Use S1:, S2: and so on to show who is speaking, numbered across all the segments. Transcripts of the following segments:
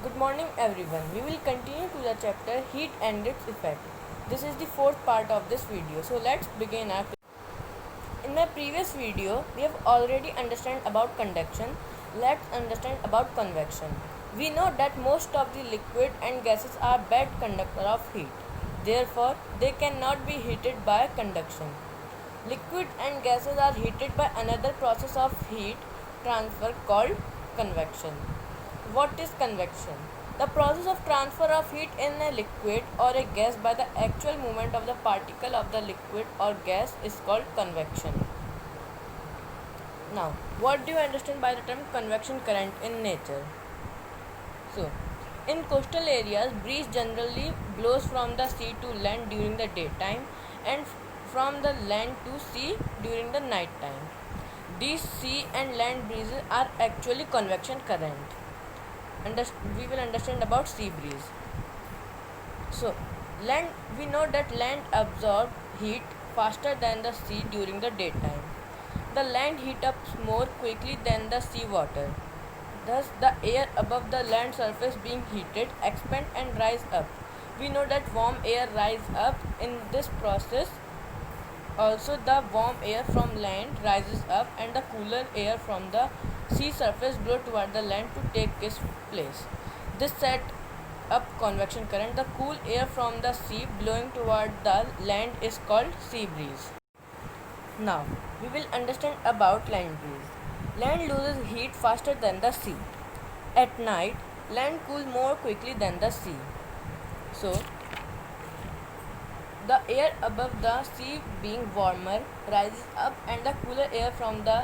S1: Good morning everyone. We will continue to the chapter Heat and its effect. This is the fourth part of this video. So let's begin our. In my previous video, we have already understand about conduction. Let's understand about convection. We know that most of the liquid and gases are bad conductor of heat. Therefore, they cannot be heated by conduction. Liquid and gases are heated by another process of heat transfer called convection. What is convection? The process of transfer of heat in a liquid or a gas by the actual movement of the particle of the liquid or gas is called convection. Now, what do you understand by the term convection current in nature? So, in coastal areas, breeze generally blows from the sea to land during the daytime and from the land to sea during the night time. These sea and land breezes are actually convection current. We will understand about sea breeze. So, land, we know that land absorbs heat faster than the sea during the daytime. The land heats up more quickly than the sea water. Thus, the air above the land surface being heated expand and rise up. We know that warm air rise up in this process. Also, the warm air from land rises up and the cooler air from the sea surface blow toward the land to take its place. This set up convection current. The cool air from the sea blowing toward the land is called sea breeze. Now, we will understand about land breeze. Land loses heat faster than the sea. At night, land cools more quickly than the sea. So, the air above the sea being warmer rises up and the cooler air from the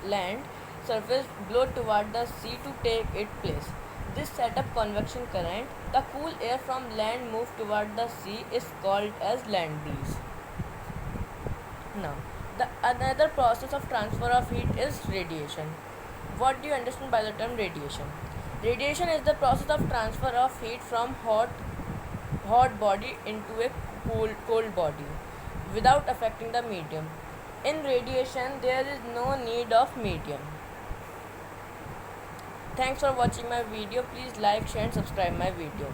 S1: land surface blow toward the sea to take its place. This set up convection current. The cool air from land move toward the sea is called as land breeze. Now, the another process of transfer of heat is radiation. What do you understand by the term radiation? Radiation is the process of transfer of heat from hot body into a cold body without affecting the medium. In radiation, there is no need of medium. Thanks for watching my video. Please like, share and subscribe my video.